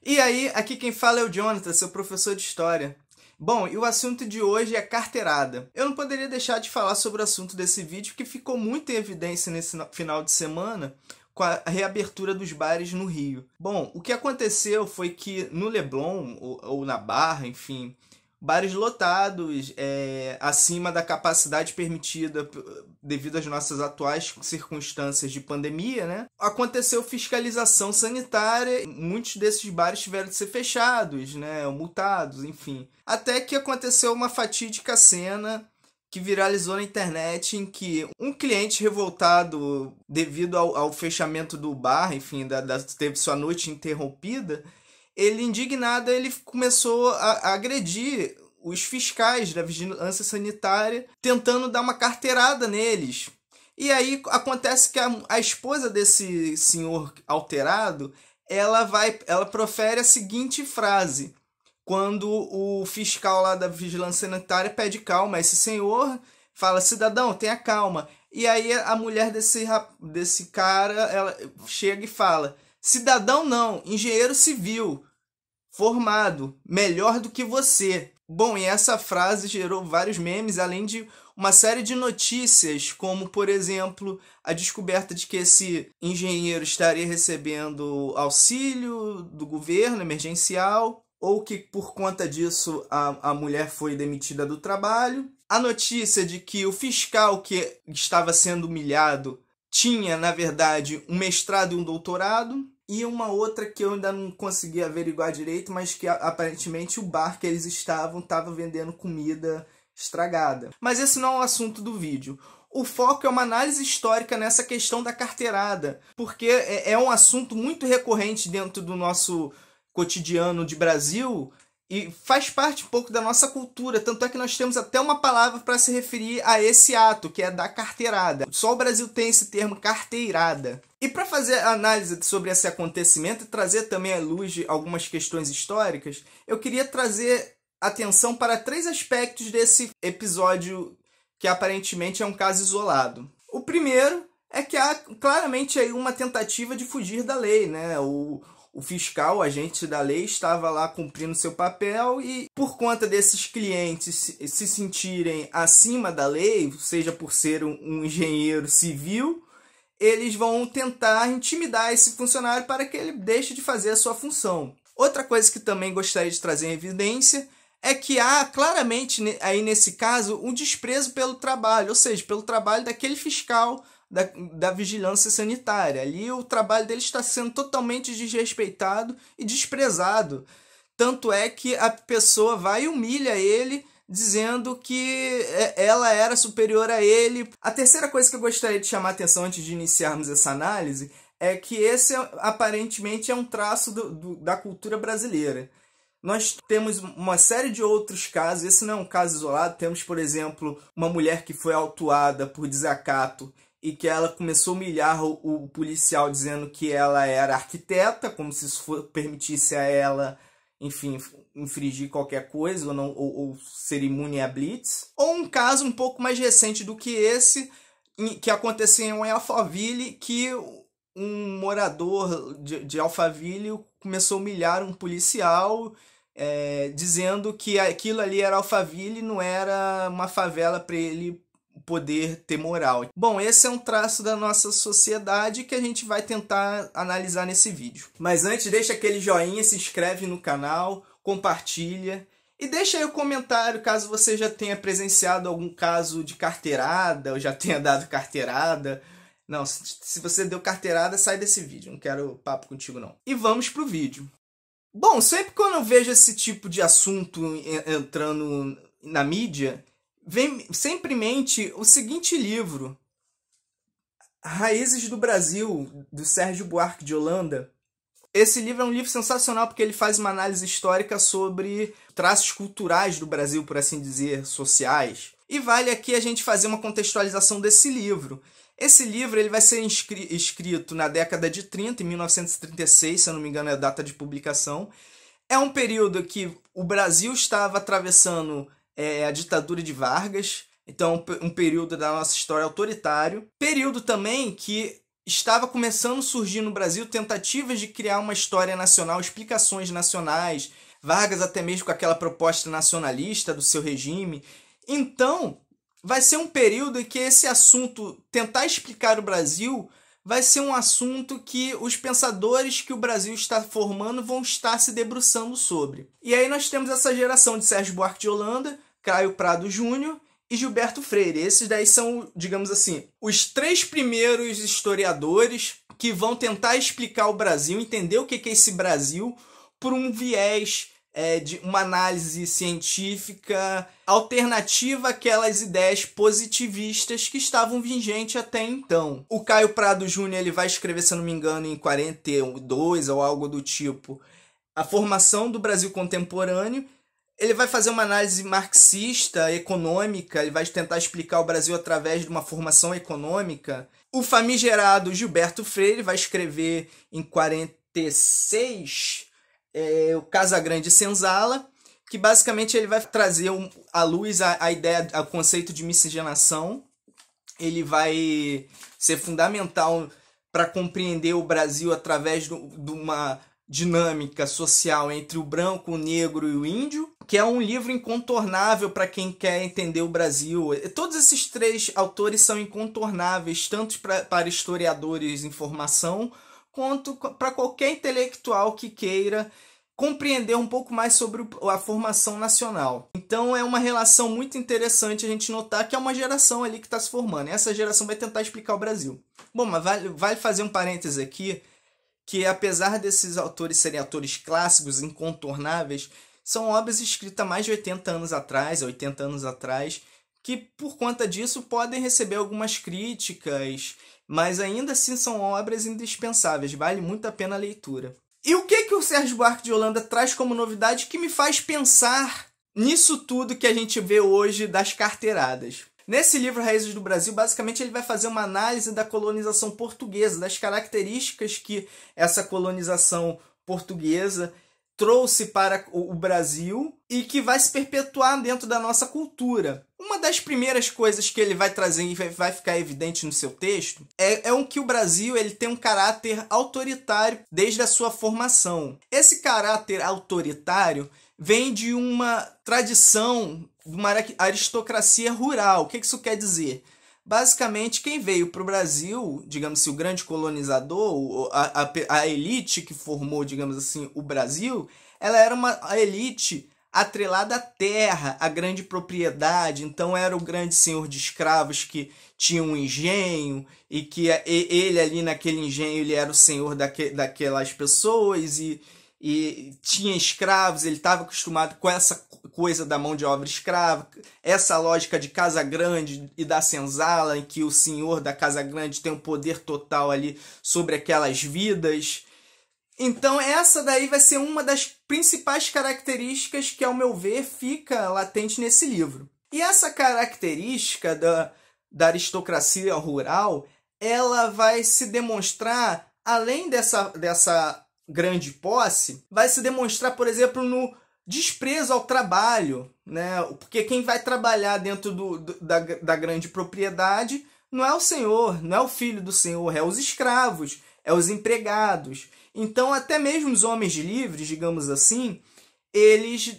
E aí, aqui quem fala é o Jonathan, seu professor de História. Bom, e o assunto de hoje é carteirada. Eu não poderia deixar de falar sobre o assunto desse vídeo, que ficou muito em evidência nesse final de semana com a reabertura dos bares no Rio. Bom, o que aconteceu foi que no Leblon, ou na Barra, enfim, bares lotados, acima da capacidade permitida devido às nossas atuais circunstâncias de pandemia, né? Aconteceu fiscalização sanitária, muitos desses bares tiveram de ser fechados, né? Multados, enfim. Até que aconteceu uma fatídica cena que viralizou na internet em que um cliente revoltado devido ao fechamento do bar, enfim, teve sua noite interrompida, ele, indignado, ele começou a agredir os fiscais da vigilância sanitária, tentando dar uma carteirada neles. E aí acontece que a esposa desse senhor alterado, ela profere a seguinte frase, quando o fiscal lá da vigilância sanitária pede calma a esse senhor, fala: cidadão, tenha calma. E aí a mulher desse cara, ela chega e fala: cidadão não, engenheiro civil, formado, melhor do que você. Bom, e essa frase gerou vários memes, além de uma série de notícias, como, por exemplo, a descoberta de que esse engenheiro estaria recebendo auxílio do governo emergencial, ou que por conta disso a mulher foi demitida do trabalho. A notícia de que o fiscal que estava sendo humilhado tinha, na verdade, um mestrado e um doutorado. E uma outra que eu ainda não consegui averiguar direito, mas que aparentemente o bar que eles estava vendendo comida estragada. Mas esse não é o assunto do vídeo. O foco é uma análise histórica nessa questão da carteirada, porque é um assunto muito recorrente dentro do nosso cotidiano de Brasil e faz parte um pouco da nossa cultura, tanto é que nós temos até uma palavra para se referir a esse ato, que é da carteirada. Só o Brasil tem esse termo, carteirada. E para fazer a análise sobre esse acontecimento e trazer também à luz algumas questões históricas, eu queria trazer atenção para 3 aspectos desse episódio que aparentemente é um caso isolado. O primeiro é que há claramente aí uma tentativa de fugir da lei, né? O fiscal, o agente da lei, estava lá cumprindo seu papel e, por conta desses clientes se sentirem acima da lei, seja por ser um engenheiro civil, eles vão tentar intimidar esse funcionário para que ele deixe de fazer a sua função. Outra coisa que também gostaria de trazer em evidência é que há claramente aí nesse caso um desprezo pelo trabalho, ou seja, pelo trabalho daquele fiscal da vigilância sanitária. Ali o trabalho dele está sendo totalmente desrespeitado e desprezado. Tanto é que a pessoa vai e humilha ele, dizendo que ela era superior a ele. A terceira coisa que eu gostaria de chamar a atenção antes de iniciarmos essa análise é que esse aparentemente é um traço da cultura brasileira. Nós temos uma série de outros casos, esse não é um caso isolado. Temos, por exemplo, uma mulher que foi autuada por desacato e que ela começou a humilhar o policial dizendo que ela era arquiteta, como se isso permitisse a ela, enfim, infringir qualquer coisa ou ser imune a blitz. Ou um caso um pouco mais recente do que esse, que aconteceu em Alphaville, que um morador de Alphaville começou a humilhar um policial, dizendo que aquilo ali era Alphaville e não era uma favela para ele poder ter moral. Bom, esse é um traço da nossa sociedade que a gente vai tentar analisar nesse vídeo. Mas antes, deixa aquele joinha, se inscreve no canal, compartilha e deixa aí o comentário caso você já tenha presenciado algum caso de carteirada ou já tenha dado carteirada. Não, se você deu carteirada, sai desse vídeo, não quero papo contigo não. E vamos pro vídeo. Bom, sempre quando eu vejo esse tipo de assunto entrando na mídia, vem sempre em mente o seguinte livro, Raízes do Brasil, do Sérgio Buarque de Holanda. Esse livro é um livro sensacional porque ele faz uma análise histórica sobre traços culturais do Brasil, por assim dizer, sociais. E vale aqui a gente fazer uma contextualização desse livro. Esse livro ele vai ser escrito na década de 30, em 1936, se eu não me engano é a data de publicação. É um período que o Brasil estava atravessando a ditadura de Vargas, então um período da nossa história autoritário. Período também que estava começando a surgir no Brasil tentativas de criar uma história nacional, explicações nacionais, Vargas até mesmo com aquela proposta nacionalista do seu regime. Então, vai ser um período em que esse assunto, tentar explicar o Brasil, vai ser um assunto que os pensadores que o Brasil está formando vão estar se debruçando sobre. E aí nós temos essa geração de Sérgio Buarque de Holanda, Caio Prado Júnior e Gilberto Freire. Esses daí são, digamos assim, os 3 primeiros historiadores que vão tentar explicar o Brasil, entender o que é esse Brasil, por um viés de uma análise científica alternativa àquelas ideias positivistas que estavam vigentes até então. O Caio Prado Júnior ele vai escrever, se eu não me engano, em 42 ou algo do tipo, A Formação do Brasil Contemporâneo. Ele vai fazer uma análise marxista, econômica, ele vai tentar explicar o Brasil através de uma formação econômica. O famigerado Gilberto Freire vai escrever em 46 o Casagrande Senzala, que basicamente ele vai trazer à luz a ideia, o conceito de miscigenação. Ele vai ser fundamental para compreender o Brasil através de uma dinâmica social entre o branco, o negro e o índio, que é um livro incontornável para quem quer entender o Brasil. Todos esses 3 autores são incontornáveis, tanto para historiadores em formação, quanto para qualquer intelectual que queira compreender um pouco mais sobre a formação nacional. Então é uma relação muito interessante a gente notar que é uma geração ali que está se formando. E essa geração vai tentar explicar o Brasil. Bom, mas vale fazer um parêntese aqui, que apesar desses autores serem autores clássicos, incontornáveis, são obras escritas há mais de 80 anos atrás, que por conta disso podem receber algumas críticas, mas ainda assim são obras indispensáveis, vale muito a pena a leitura. E o que o Sérgio Buarque de Holanda traz como novidade que me faz pensar nisso tudo que a gente vê hoje das carteiradas? Nesse livro Raízes do Brasil, basicamente ele vai fazer uma análise da colonização portuguesa, das características que essa colonização portuguesa trouxe para o Brasil e que vai se perpetuar dentro da nossa cultura. Uma das primeiras coisas que ele vai trazer e vai ficar evidente no seu texto é que o Brasil ele tem um caráter autoritário desde a sua formação. Esse caráter autoritário vem de uma tradição, de uma aristocracia rural. O que isso quer dizer? Basicamente, quem veio para o Brasil, digamos assim, o grande colonizador, a elite que formou, digamos assim, o Brasil, ela era a elite atrelada à terra, à grande propriedade. Então era o grande senhor de escravos que tinha um engenho e que ele ali naquele engenho ele era o senhor daquelas pessoas e tinha escravos, ele estava acostumado com essa coisa da mão de obra escrava, essa lógica de Casa Grande e da senzala, em que o senhor da Casa Grande tem um poder total ali sobre aquelas vidas. Então essa daí vai ser uma das principais características que, ao meu ver, fica latente nesse livro. E essa característica da aristocracia rural, ela vai se demonstrar, além dessa grande posse, vai se demonstrar, por exemplo, no desprezo ao trabalho, né? Porque quem vai trabalhar dentro da grande propriedade não é o senhor, não é o filho do senhor, é os escravos, é os empregados. Então, até mesmo os homens livres, digamos assim, eles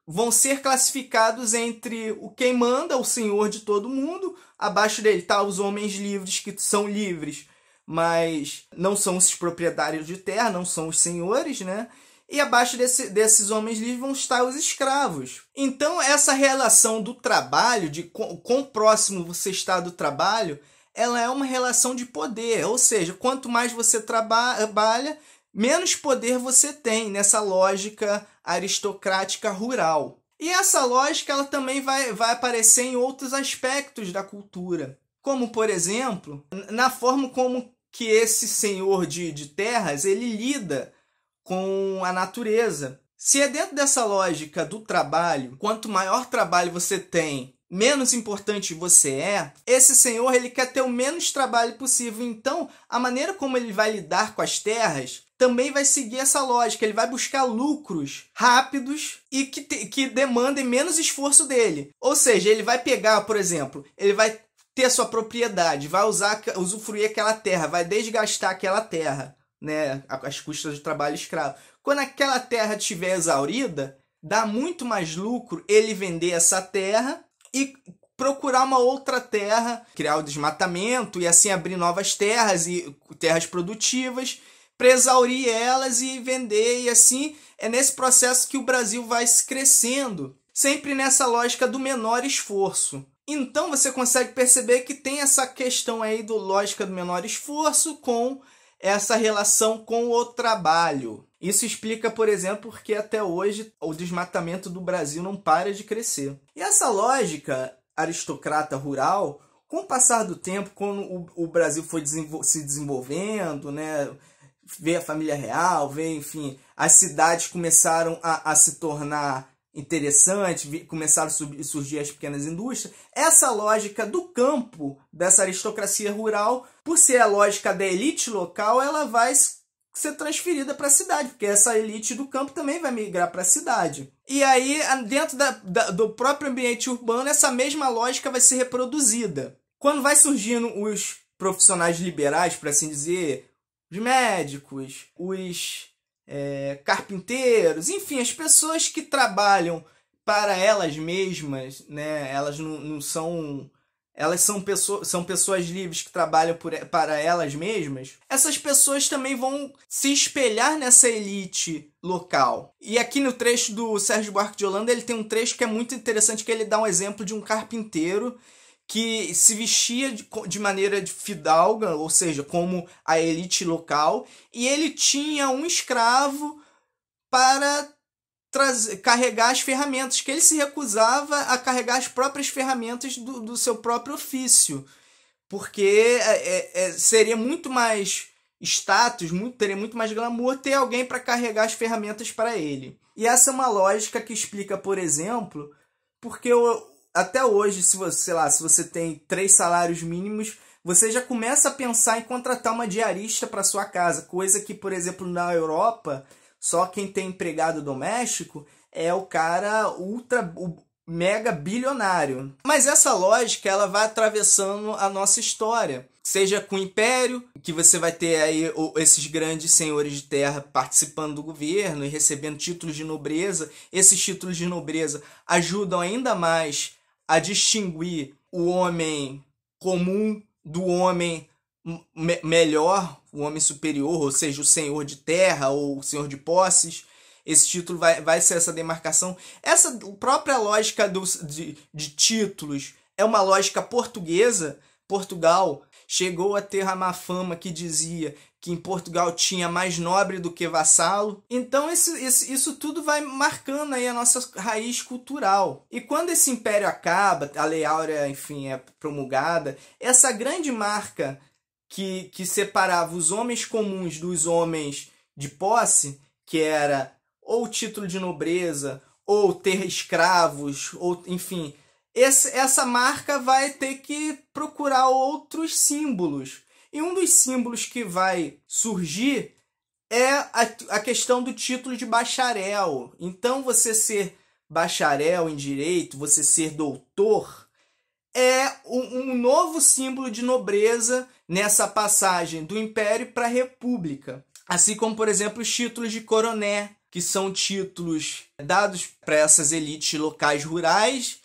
vão ser classificados entre o quem manda, o senhor de todo mundo, abaixo dele tá os homens livres, que são livres, mas não são os proprietários de terra, não são os senhores, né? E abaixo desses homens livres vão estar os escravos. Então, essa relação do trabalho, de quão próximo você está do trabalho, ela é uma relação de poder. Ou seja, quanto mais você trabalha, menos poder você tem nessa lógica aristocrática rural. E essa lógica ela também vai aparecer em outros aspectos da cultura. Como, por exemplo, na forma como que esse senhor de terras ele lida com a natureza. Se é dentro dessa lógica do trabalho, quanto maior trabalho você tem, menos importante você é, esse senhor ele quer ter o menos trabalho possível. Então, a maneira como ele vai lidar com as terras também vai seguir essa lógica. Ele vai buscar lucros rápidos e que demandem menos esforço dele. Ou seja, ele vai pegar, por exemplo, ele vai ter sua propriedade, vai usufruir aquela terra, vai desgastar aquela terra, né, às custas do trabalho escravo. Quando aquela terra estiver exaurida, dá muito mais lucro ele vender essa terra e procurar uma outra terra, criar o desmatamento e assim abrir novas terras e terras produtivas para exaurir elas e vender. E assim é nesse processo que o Brasil vai se crescendo, sempre nessa lógica do menor esforço. Então você consegue perceber que tem essa questão aí do lógica do menor esforço com essa relação com o trabalho. Isso explica, por exemplo, porque até hoje o desmatamento do Brasil não para de crescer. E essa lógica aristocrata rural, com o passar do tempo, quando o Brasil foi se desenvolvendo, né, veio a família real, veio, enfim, as cidades começaram a se tornar interessantes, começaram a surgir as pequenas indústrias. Essa lógica do campo, dessa aristocracia rural, por ser a lógica da elite local, ela vai ser transferida para a cidade, porque essa elite do campo também vai migrar para a cidade. E aí, dentro do próprio ambiente urbano, essa mesma lógica vai ser reproduzida. Quando vai surgindo os profissionais liberais, por assim dizer, os médicos, os carpinteiros, enfim, as pessoas que trabalham para elas mesmas, né? Elas não são... Elas são pessoas livres que trabalham para elas mesmas. Essas pessoas também vão se espelhar nessa elite local. E aqui no trecho do Sérgio Buarque de Holanda, ele tem um trecho que é muito interessante, que ele dá um exemplo de um carpinteiro que se vestia de maneira fidalga, ou seja, como a elite local, e ele tinha um escravo para carregar as ferramentas, que ele se recusava a carregar as próprias ferramentas do seu próprio ofício, porque seria muito mais status, teria muito mais glamour ter alguém para carregar as ferramentas para ele. E essa é uma lógica que explica, por exemplo, porque até hoje, se você tem 3 salários mínimos, você já começa a pensar em contratar uma diarista para sua casa, coisa que, por exemplo, na Europa, só quem tem empregado doméstico é o cara mega bilionário. Mas essa lógica, ela vai atravessando a nossa história. Seja com o Império, que você vai ter aí esses grandes senhores de terra participando do governo e recebendo títulos de nobreza. Esses títulos de nobreza ajudam ainda mais a distinguir o homem comum do homem melhor, o homem superior, ou seja, o senhor de terra ou o senhor de posses. Esse título vai ser essa demarcação. Essa própria lógica de títulos é uma lógica portuguesa. Portugal chegou a ter a má fama que dizia que em Portugal tinha mais nobre do que vassalo. Então isso tudo vai marcando aí a nossa raiz cultural. E quando esse império acaba, a Lei Áurea, enfim, é promulgada, essa grande marca que separava os homens comuns dos homens de posse, que era ou título de nobreza, ou ter escravos, ou enfim, essa marca vai ter que procurar outros símbolos. E um dos símbolos que vai surgir é a questão do título de bacharel. Então, você ser bacharel em direito, você ser doutor, é um novo símbolo de nobreza nessa passagem do Império para a República. Assim como, por exemplo, os títulos de coroné, que são títulos dados para essas elites locais rurais.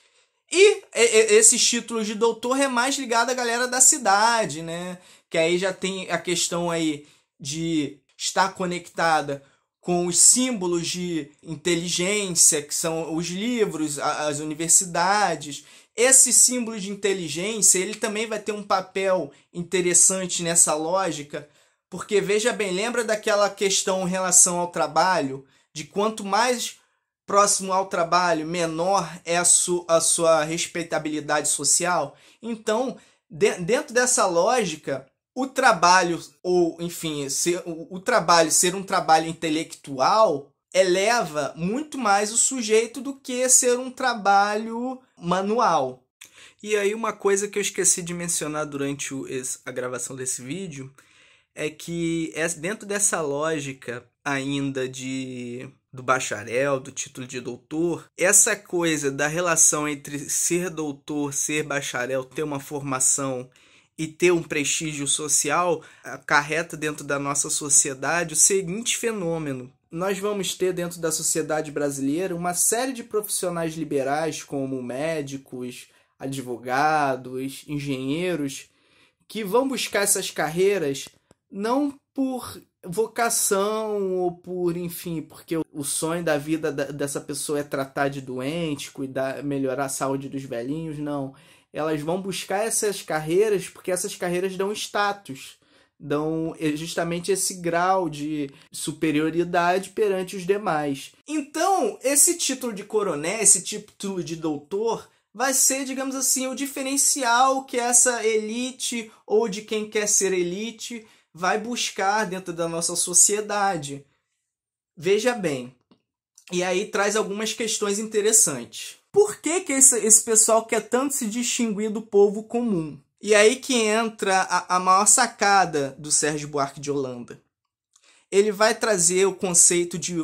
E esses títulos de doutor é mais ligado à galera da cidade, né? Que aí já tem a questão aí de estar conectada com os símbolos de inteligência, que são os livros, as universidades. Esse símbolo de inteligência, ele também vai ter um papel interessante nessa lógica, porque, veja bem, lembra daquela questão em relação ao trabalho, de quanto mais próximo ao trabalho, menor é a sua respeitabilidade social? Então, dentro dessa lógica, o trabalho, ou enfim, o trabalho ser um trabalho intelectual eleva muito mais o sujeito do que ser um trabalho manual. E aí uma coisa que eu esqueci de mencionar durante a gravação desse vídeo é que dentro dessa lógica ainda de do bacharel, do título de doutor, essa coisa da relação entre ser doutor, ser bacharel, ter uma formação e ter um prestígio social, acarreta dentro da nossa sociedade o seguinte fenômeno. Nós vamos ter dentro da sociedade brasileira uma série de profissionais liberais, como médicos, advogados, engenheiros, que vão buscar essas carreiras não por vocação ou por, enfim, porque o sonho da vida dessa pessoa é tratar de doentes, cuidar, melhorar a saúde dos velhinhos, não. Elas vão buscar essas carreiras porque essas carreiras dão status, dão justamente esse grau de superioridade perante os demais. Então, esse título de coronel, esse título de doutor, vai ser, digamos assim, o diferencial que essa elite ou de quem quer ser elite vai buscar dentro da nossa sociedade. Veja bem, e aí traz algumas questões interessantes. Por que esse pessoal quer tanto se distinguir do povo comum? E aí que entra a maior sacada do Sérgio Buarque de Holanda. Ele vai trazer o conceito de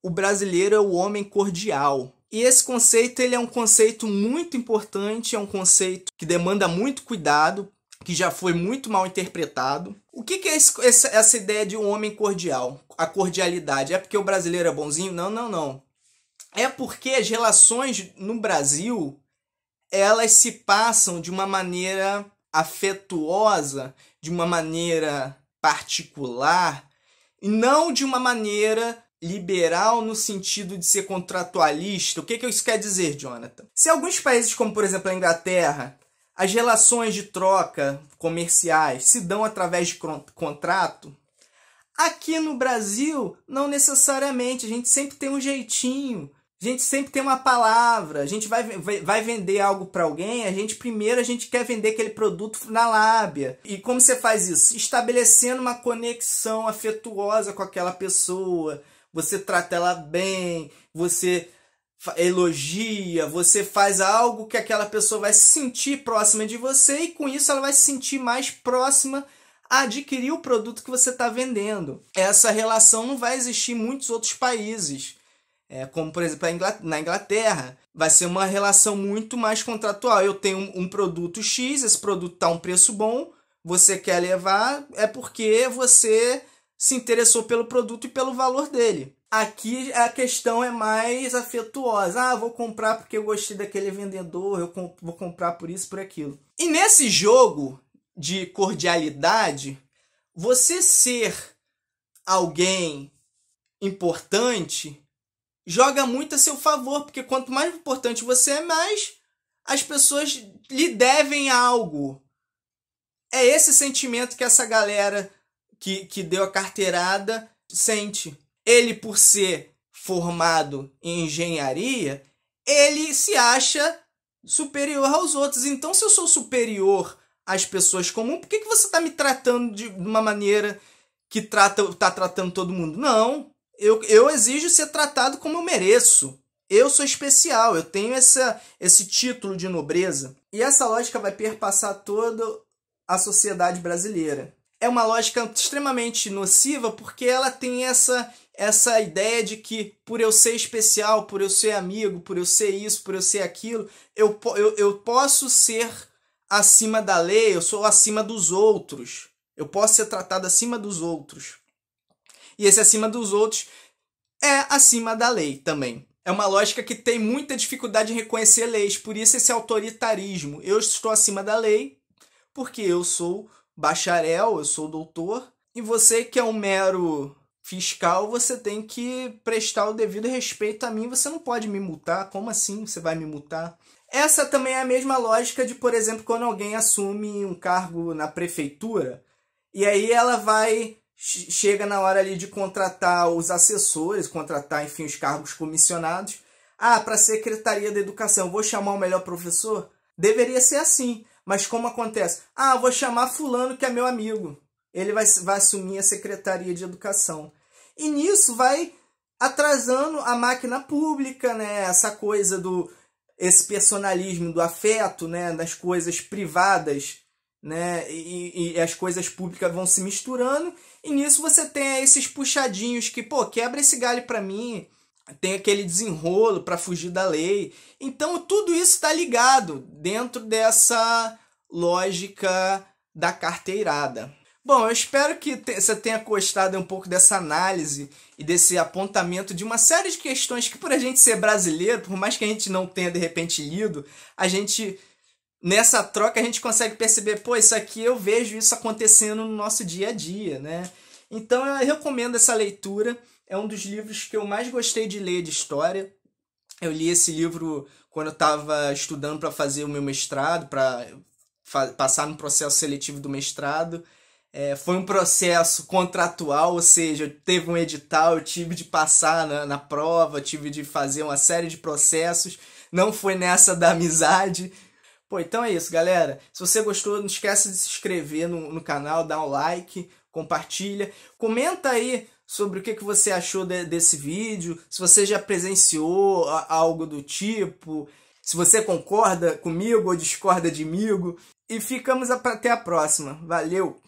o brasileiro é o homem cordial. E esse conceito ele é um conceito muito importante, é um conceito que demanda muito cuidado, que já foi muito mal interpretado. O que é essa ideia de um homem cordial? A cordialidade. É porque o brasileiro é bonzinho? Não, não, não. É porque as relações no Brasil, elas se passam de uma maneira afetuosa, de uma maneira particular, e não de uma maneira liberal no sentido de ser contratualista. O que isso quer dizer, Jonathan? Se alguns países, como por exemplo a Inglaterra, as relações de troca comerciais se dão através de contrato, aqui no Brasil, não necessariamente. A gente sempre tem um jeitinho, a gente sempre tem uma palavra. A gente vai vender algo para alguém, primeiro a gente quer vender aquele produto na lábia. E como você faz isso? Estabelecendo uma conexão afetuosa com aquela pessoa. Você trata ela bem, você elogia, você faz algo que aquela pessoa vai se sentir próxima de você e com isso ela vai se sentir mais próxima a adquirir o produto que você está vendendo. Essa relação não vai existir em muitos outros países, como por exemplo na Inglaterra. Vai ser uma relação muito mais contratual. Eu tenho um produto X, esse produto está a um preço bom, você quer levar, é porque você se interessou pelo produto e pelo valor dele. Aqui a questão é mais afetuosa. Vou comprar porque eu gostei daquele vendedor, vou comprar por isso, por aquilo. E nesse jogo de cordialidade, você ser alguém importante joga muito a seu favor, porque quanto mais importante você é, mais as pessoas lhe devem algo. É esse sentimento que essa galera que deu a carteirada sente. Ele, por ser formado em engenharia, ele se acha superior aos outros. Então, se eu sou superior às pessoas comuns, por que você está me tratando de uma maneira que está tratando todo mundo? Não, eu exijo ser tratado como eu mereço. Eu sou especial, eu tenho esse título de nobreza. E essa lógica vai perpassar toda a sociedade brasileira. É uma lógica extremamente nociva porque ela tem essa ideia de que por eu ser especial, por eu ser amigo, por eu ser isso, por eu ser aquilo, eu posso ser acima da lei, eu sou acima dos outros. Eu posso ser tratado acima dos outros. E esse acima dos outros é acima da lei também. É uma lógica que tem muita dificuldade em reconhecer leis, por isso esse autoritarismo. Eu estou acima da lei porque eu sou bacharel, eu sou doutor, e você que é um mero fiscal, você tem que prestar o devido respeito a mim, você não pode me multar. Como assim você vai me multar? Essa também é a mesma lógica de, por exemplo, quando alguém assume um cargo na prefeitura, e aí ela chega na hora ali de contratar os assessores, contratar, enfim, os cargos comissionados. Para a Secretaria da Educação, vou chamar o melhor professor? Deveria ser assim. Mas como acontece? Vou chamar fulano que é meu amigo. Ele vai assumir a Secretaria de Educação. E nisso vai atrasando a máquina pública, né? Essa coisa esse personalismo do afeto, né? Das coisas privadas, né? E as coisas públicas vão se misturando. E nisso você tem esses puxadinhos que, quebra esse galho pra mim. tem aquele desenrolo para fugir da lei. Então tudo isso está ligado dentro dessa lógica da carteirada. Bom, eu espero que você tenha gostado um pouco dessa análise e desse apontamento de uma série de questões que, por a gente ser brasileiro, por mais que a gente não tenha de repente lido, a gente, nessa troca, a gente consegue perceber, pô, isso aqui eu vejo isso acontecendo no nosso dia a dia, né? Então eu recomendo essa leitura, é um dos livros que eu mais gostei de ler de história. Eu li esse livro quando eu estava estudando para fazer o meu mestrado, para passar no processo seletivo do mestrado. Foi um processo contratual, ou seja, teve um edital, eu tive de passar na prova, tive de fazer uma série de processos, não foi nessa da amizade. Pô, então é isso, galera. Se você gostou, não esquece de se inscrever no canal, dá um like, compartilha, comenta aí sobre o que você achou desse vídeo, se você já presenciou algo do tipo, se você concorda comigo ou discorda de mim, e ficamos até a próxima. Valeu!